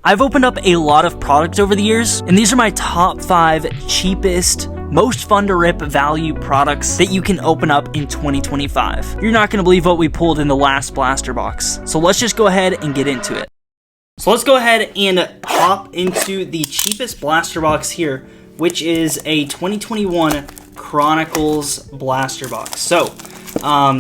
I've opened up a lot of products over the years, and these are my top 5 cheapest, most fun to rip value products that you can open up in 2025. You're not going to believe what we pulled in the last blaster box. So let's just go ahead and get into it. So let's go ahead and hop into the cheapest blaster box here, which is a 2021 Chronicles blaster box. So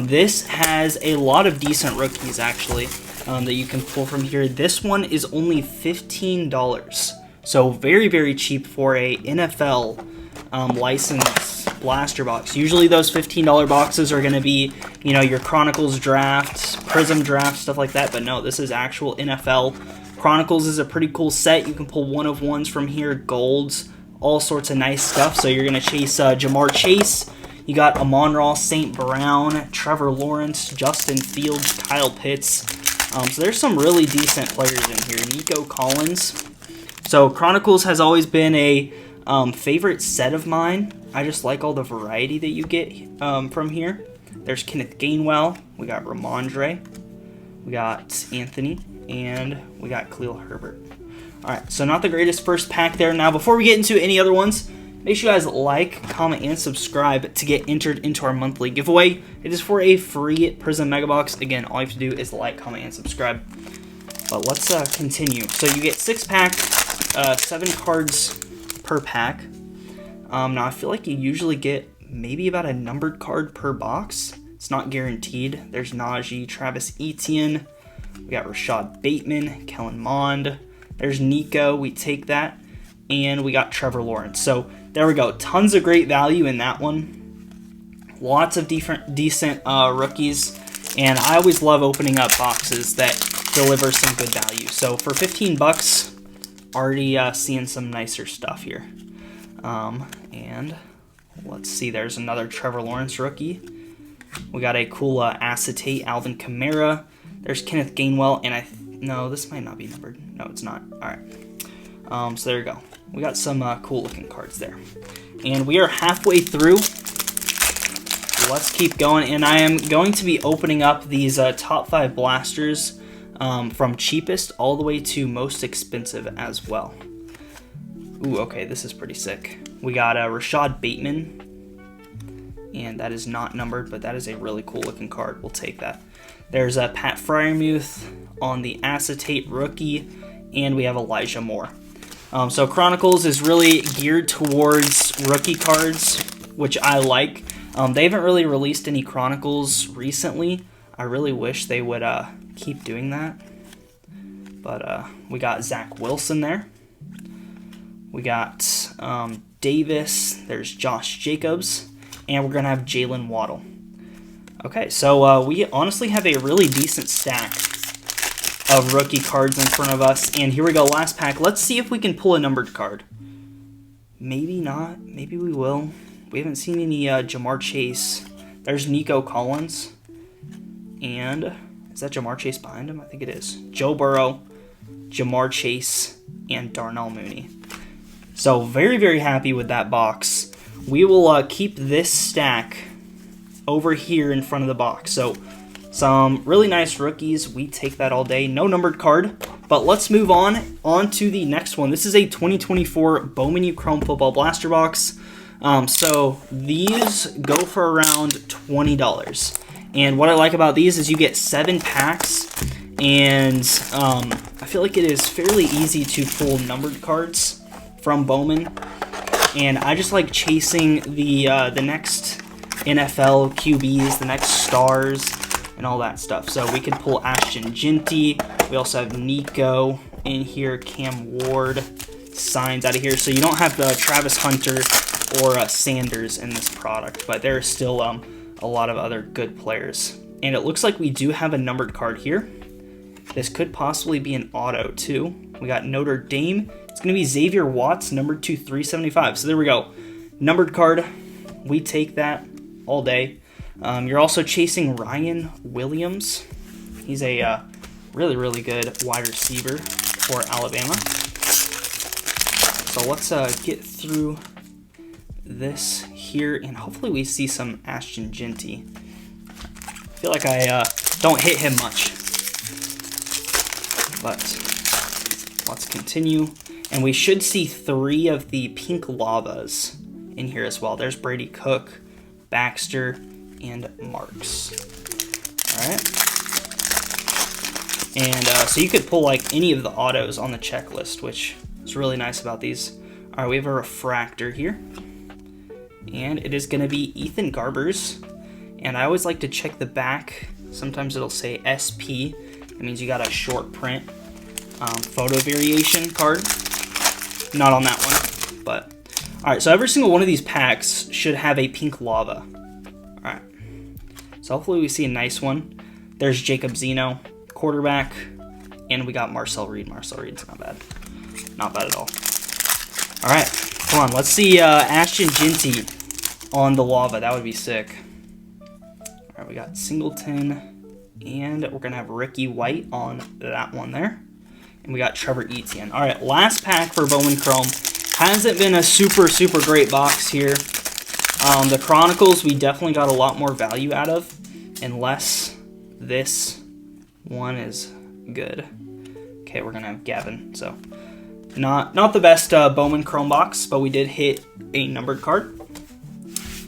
this has a lot of decent rookies actually. That you can pull from here. This one is only $15, so very, very cheap for a NFL licensed blaster box. Usually those $15 boxes are going to be, you know, your Chronicles draft, Prism draft, stuff like that, but no, this is actual NFL. Chronicles is a pretty cool set. You can pull one-of-ones from here, golds, all sorts of nice stuff. So you're going to chase Jamar Chase. You got Amon-Ra St. Brown, Trevor Lawrence, Justin Fields, Kyle Pitts. So there's some really decent players in here. Nico Collins. So Chronicles has always been a favorite set of mine. I just like all the variety that you get from here. There's Kenneth Gainwell. We got Ramondre. We got Anthony. And we got Khalil Herbert. Alright, so not the greatest first pack there. Now, before we get into any other ones, make sure you guys like, comment, and subscribe to get entered into our monthly giveaway. It is for a free Prism Mega Box. Again, all you have to do is like, comment, and subscribe. But let's continue. So you get 6 packs, 7 cards per pack. Now, I feel like you usually get maybe about a numbered card per box. It's not guaranteed. There's Najee, Travis Etienne. We got Rashad Bateman, Kellen Mond. There's Nico. We take that. And we got Trevor Lawrence. So there we go. Tons of great value in that one. Lots of decent rookies. And I always love opening up boxes that deliver some good value. So for 15 bucks, already seeing some nicer stuff here. And let's see. There's another Trevor Lawrence rookie. We got a cool acetate Alvin Kamara. There's Kenneth Gainwell. And no, this might not be numbered. No, it's not. All right. So there you go. We got some cool looking cards there. And we are halfway through. Let's keep going. And I am going to be opening up these top 5 blasters from cheapest all the way to most expensive as well. Ooh, okay, this is pretty sick. We got Rashad Bateman. And that is not numbered, but that is a really cool looking card. We'll take that. There's Pat Freiermuth on the acetate rookie. And we have Elijah Moore. So Chronicles is really geared towards rookie cards, which I like. They haven't really released any Chronicles recently. I really wish they would keep doing that. But we got Zach Wilson there. We got Davis. There's Josh Jacobs. And we're going to have Jalen Waddle. Okay, so we honestly have a really decent stack of rookie cards in front of us. And here we go, last pack. Let's see if we can pull a numbered card. Maybe not. Maybe we will. We haven't seen any Jamar Chase. There's Nico Collins. And is that Jamar Chase behind him? I think it is. Joe Burrow, Jamar Chase, and Darnell Mooney. So very, very happy with that box. We will keep this stack over here in front of the box. So some really nice rookies. We take that all day. No numbered card. But let's move on to the next one. This is a 2024 Bowman Chrome Football Blaster Box. So these go for around $20. And what I like about these is you get 7 packs. And I feel like it is fairly easy to pull numbered cards from Bowman. And I just like chasing the next NFL QBs, the next stars, and all that stuff. So we could pull Ashton Ginty. We also have Nico in here, Cam Ward, signs out of here. So you don't have the Travis Hunter or Sanders in this product, but there are still a lot of other good players. And it looks like we do have a numbered card here. This could possibly be an auto too. We got Notre Dame. It's going to be Xavier Watts, numbered to 375. So there we go. Numbered card. We take that all day. You're also chasing Ryan Williams. He's a really, really good wide receiver for Alabama. So let's get through this here, and hopefully we see some Ashton Ginty. I feel like I don't hit him much, but let's continue. And we should see 3 of the pink lavas in here as well. There's Brady Cook, Baxter, and Marks. All right. And so you could pull like any of the autos on the checklist, which is really nice about these. All right, we have a refractor here. And it is going to be Ethan Garbers. And I always like to check the back. Sometimes it'll say SP. It means you got a short print photo variation card. Not on that one, but all right. So every single one of these packs should have a pink lava. All right. So hopefully we see a nice one. There's Jacob Zeno, quarterback, and we got Marcel Reed. Marcel Reed's not bad. Not bad at all. All right, come on. Let's see Ashton Ginty on the lava. That would be sick. All right, we got Singleton, and we're going to have Ricky White on that one there. And we got Trevor Etienne. All right, last pack for Bowman Chrome. Hasn't been a super great box here. The Chronicles, we definitely got a lot more value out of, unless this one is good. Okay, we're going to have Gavin. So, not the best Bowman Chrome box, but we did hit a numbered card.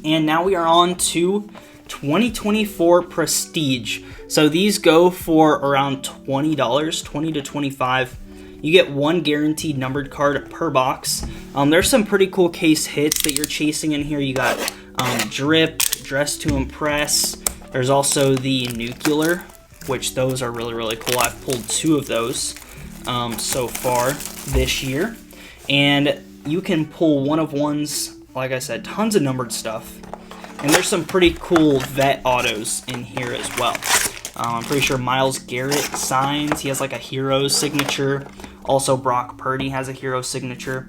And now we are on to 2024 Prestige. So these go for around $20, $20 to $25. You get 1 guaranteed numbered card per box. There's some pretty cool case hits that you're chasing in here. You got Drip, Dress to Impress. There's also the Nuclear, which those are really cool. I've pulled 2 of those so far this year. And you can pull 1-of-1s, like I said, tons of numbered stuff. And there's some pretty cool vet autos in here as well. I'm pretty sure Myles Garrett signs. He has like a hero signature. Also, Brock Purdy has a hero signature.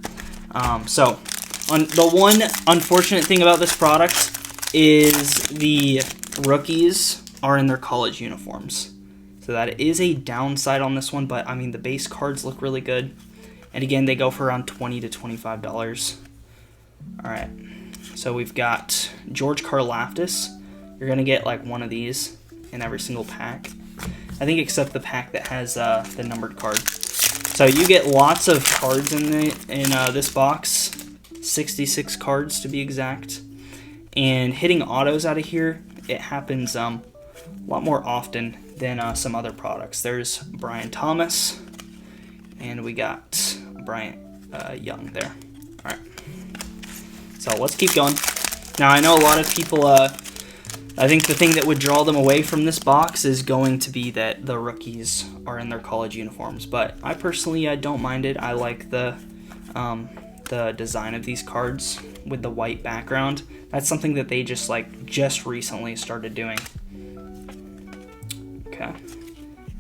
The one unfortunate thing about this product is the rookies are in their college uniforms. So that is a downside on this one, but I mean, the base cards look really good. And again, they go for around $20 to $25. All right. So we've got George Karlaftis. You're going to get like 1 of these in every single pack. I think except the pack that has the numbered card. So you get lots of cards in this box. 66 cards to be exact. And hitting autos out of here, it happens a lot more often than some other products. There's Brian Thomas. And we got Bryant Young there. All right. So let's keep going. Now, I know a lot of people, I think the thing that would draw them away from this box is going to be that the rookies are in their college uniforms. But I personally don't mind it. I like the design of these cards with the white background. That's something that they just recently started doing. Okay.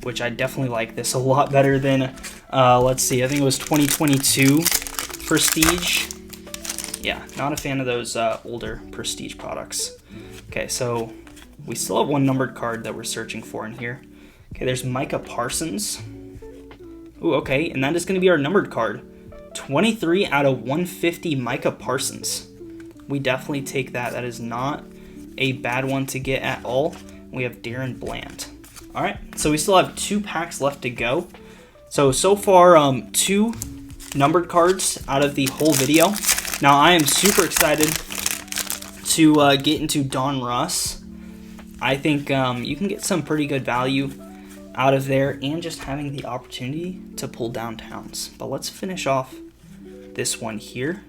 Which I definitely like this a lot better than, let's see, I think it was 2022 Prestige. Yeah, not a fan of those older Prestige products. Okay, so we still have 1 numbered card that we're searching for in here. Okay, there's Micah Parsons. Ooh, okay, and that is going to be our numbered card. 23 out of 150 Micah Parsons. We definitely take that. That is not a bad one to get at all. We have Darren Bland. All right, so we still have 2 packs left to go. So far, 2 numbered cards out of the whole video. Now, I am super excited to get into Donruss. I think you can get some pretty good value out of there and just having the opportunity to pull downtowns. But let's finish off this one here.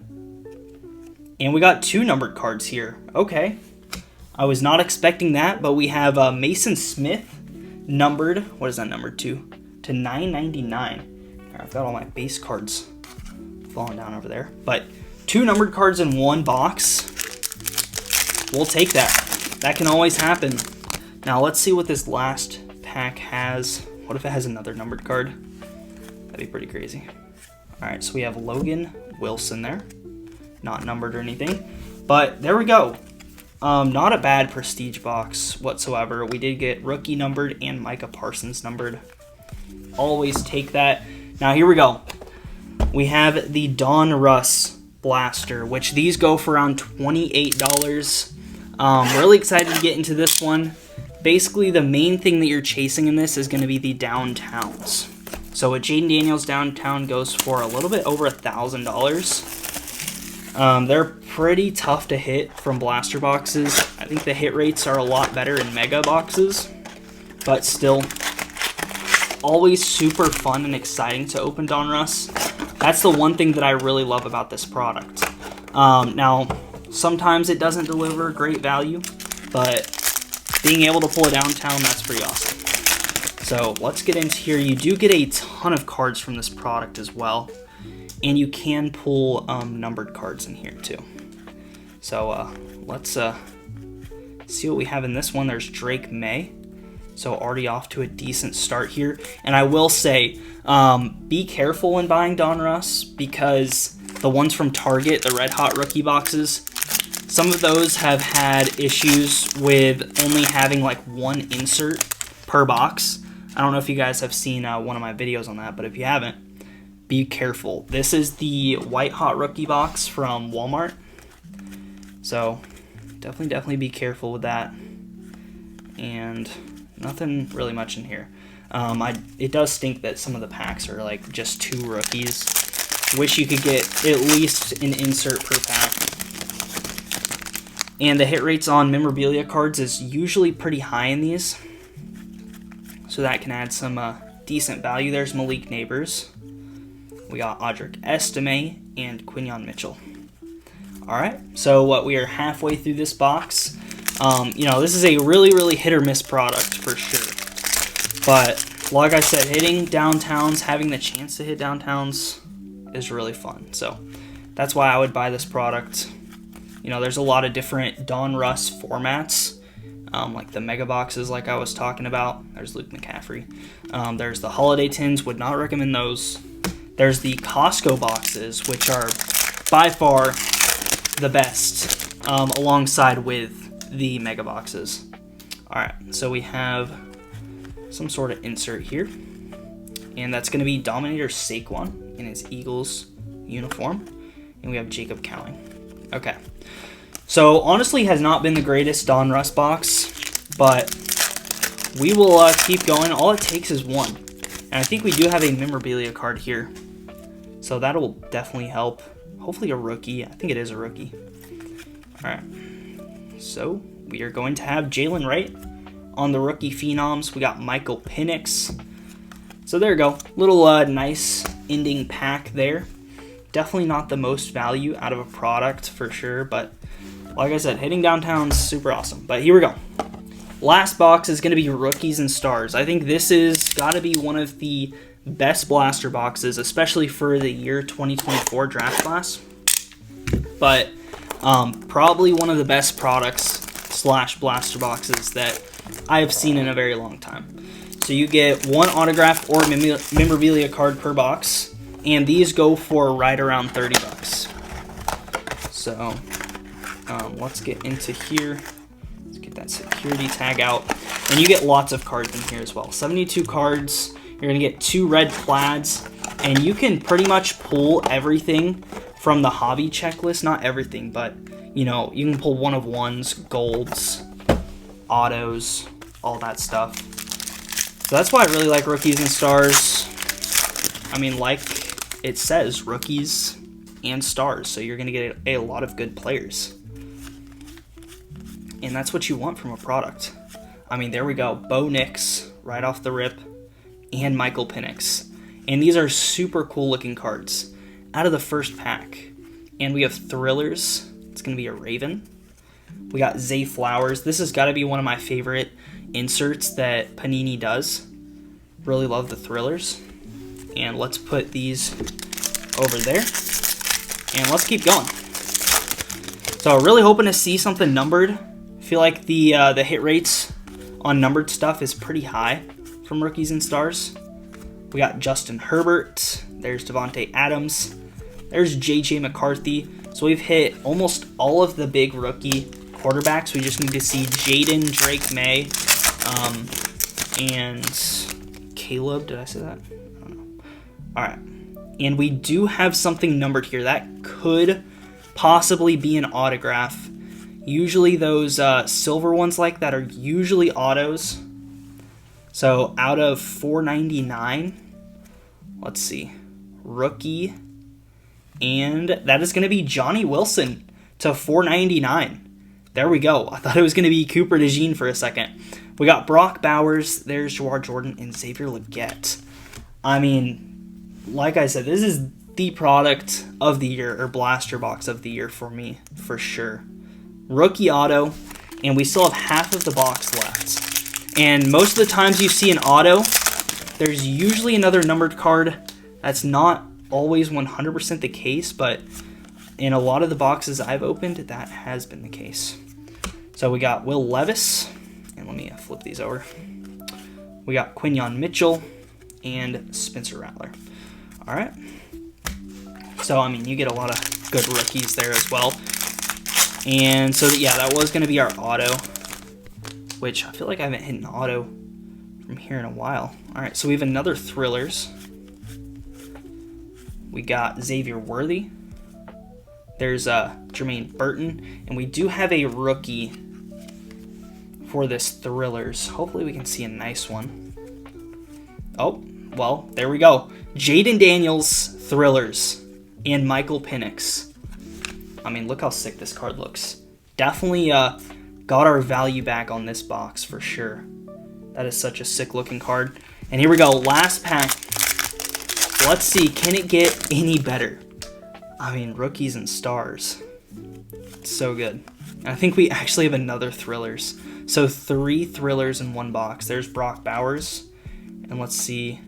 And we got 2 numbered cards here. Okay. I was not expecting that, but we have Mason Smith numbered. What is that numbered to? To 999. I've got all my base cards falling down over there. But 2 numbered cards in 1 box. We'll take that. That can always happen. Now let's see what this last pack has. What if it has another numbered card? That'd be pretty crazy. All right, so we have Logan Wilson there. Not numbered or anything. But there we go. Not a bad Prestige box whatsoever. We did get rookie numbered and Micah Parsons numbered. Always take that. Now here we go. We have the Donruss Blaster, which these go for around $28. Really excited to get into this one. Basically, the main thing that you're chasing in this is going to be the downtowns. So a Jaden Daniels downtown goes for a little bit over $1,000. They're pretty tough to hit from blaster boxes. I think the hit rates are a lot better in mega boxes, but still always super fun and exciting to open Donruss. That's the one thing that I really love about this product. Now, sometimes it doesn't deliver great value, but being able to pull a downtown, that's pretty awesome. So let's get into here. You do get a ton of cards from this product as well, and you can pull numbered cards in here too. So let's see what we have in this one. There's Drake May. So already off to a decent start here. And I will say, be careful when buying Donruss, because the ones from Target, the Red Hot rookie boxes, some of those have had issues with only having like one insert per box. I don't know if you guys have seen one of my videos on that, but if you haven't, be careful. This is the White Hot rookie box from Walmart. So definitely be careful with that. And nothing really much in here. It does stink that some of the packs are like just 2 rookies. Wish you could get at least an insert per pack. And the hit rates on memorabilia cards is usually pretty high in these, so that can add some decent value. There's Malik Neighbors. We got Audric Estime and Quinyon Mitchell. All right, so we are halfway through this box. This is a really hit or miss product for sure. But like I said, hitting downtowns, having the chance to hit downtowns is really fun. So that's why I would buy this product. There's a lot of different Donruss formats, like the mega boxes like I was talking about. There's Luke McCaffrey. There's the holiday tins, would not recommend those. There's the Costco boxes, which are by far the best, alongside with the mega boxes. All right, so we have some sort of insert here, and that's going to be Dominator Saquon in his Eagles uniform, and we have Jacob Cowing. Okay, so honestly has not been the greatest Donruss box, but we will keep going. All it takes is one, and I think we do have a memorabilia card here, so that'll definitely help. Hopefully a rookie. I think it is a rookie. All right, so we are going to have Jalen Wright. On the rookie phenoms, we got Michael Penix. So there you go. Little nice ending pack there. Definitely not the most value out of a product for sure, but like I said, hitting downtown's super awesome. But here we go. Last box is going to be Rookies and Stars. I think this is got to be one of the best blaster boxes, especially for the year 2024 draft class. But probably one of the best products / blaster boxes that I have seen in a very long time. So you get one autograph or memorabilia card per box, and these go for right around $30. So let's get into here. Let's get that security tag out, and you get lots of cards in here as well. 72 cards. You're gonna get 2 red plaids, and you can pretty much pull everything from the hobby checklist. Not everything, but you can pull 1-of-1s, golds, autos, all that stuff. So that's why I really like Rookies and Stars. I mean, like it says, Rookies and Stars, so you're going to get a lot of good players. And that's what you want from a product. I mean, there we go. Bo Nix right off the rip, and Michael Penix. And these are super cool looking cards out of the first pack. And we have Thrillers. It's going to be a Raven. We got Zay Flowers. This has got to be one of my favorite inserts that Panini does. Really love the Thrillers. And let's put these over there. And let's keep going. So really hoping to see something numbered. I feel like the hit rates on numbered stuff is pretty high from Rookies and Stars. We got Justin Herbert. There's Devontae Adams. There's J.J. McCarthy. So we've hit almost all of the big rookie quarterbacks. We just need to see Jaden, Drake May, and Caleb. Did I say that? I don't know. All right. And we do have something numbered here. That could possibly be an autograph. Usually those silver ones like that are usually autos. So out of 499, let's see, rookie, and that is going to be Johnny Wilson to 499. There we go. I thought it was going to be Cooper DeJean for a second. We got Brock Bowers, there's Jawar Jordan, and Xavier Legette. I mean, like I said, this is the product of the year, or blaster box of the year for me, for sure. Rookie auto, and we still have half of the box left. And most of the times you see an auto, there's usually another numbered card. That's not always 100% the case, but in a lot of the boxes I've opened, that has been the case. So we got Will Levis, and let me flip these over. We got Quinyon Mitchell and Spencer Rattler. All right. So, I mean, you get a lot of good rookies there as well. And so, yeah, that was going to be our auto, which I feel like I haven't hit an auto from here in a while. All right, so we have another Thrillers. We got Xavier Worthy. There's Jermaine Burton. And we do have a rookie for this Thrillers. Hopefully we can see a nice one. Oh, well, there we go. Jaden Daniels, Thrillers. And Michael Penix. I mean, look how sick this card looks. Definitely got our value back on this box for sure. That is such a sick looking card. And here we go, last pack. Let's see, can it get any better? I mean, rookies and stars. It's so good. And I think we actually have another Thrillers. So 3 Thrillers in one box. There's Brock Bowers. And let's see,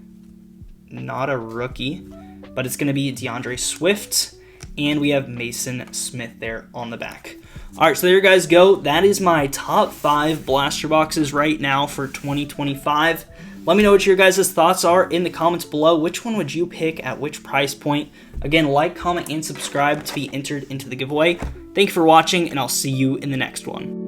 not a rookie, but it's going to be DeAndre Swift, and we have Mason Smith there on the back. All right, so there you guys go. That is my top 5 blaster boxes right now for 2025. Let me know what your guys' thoughts are in the comments below. Which one would you pick at which price point? Again, like, comment, and subscribe to be entered into the giveaway. Thank you for watching, and I'll see you in the next one.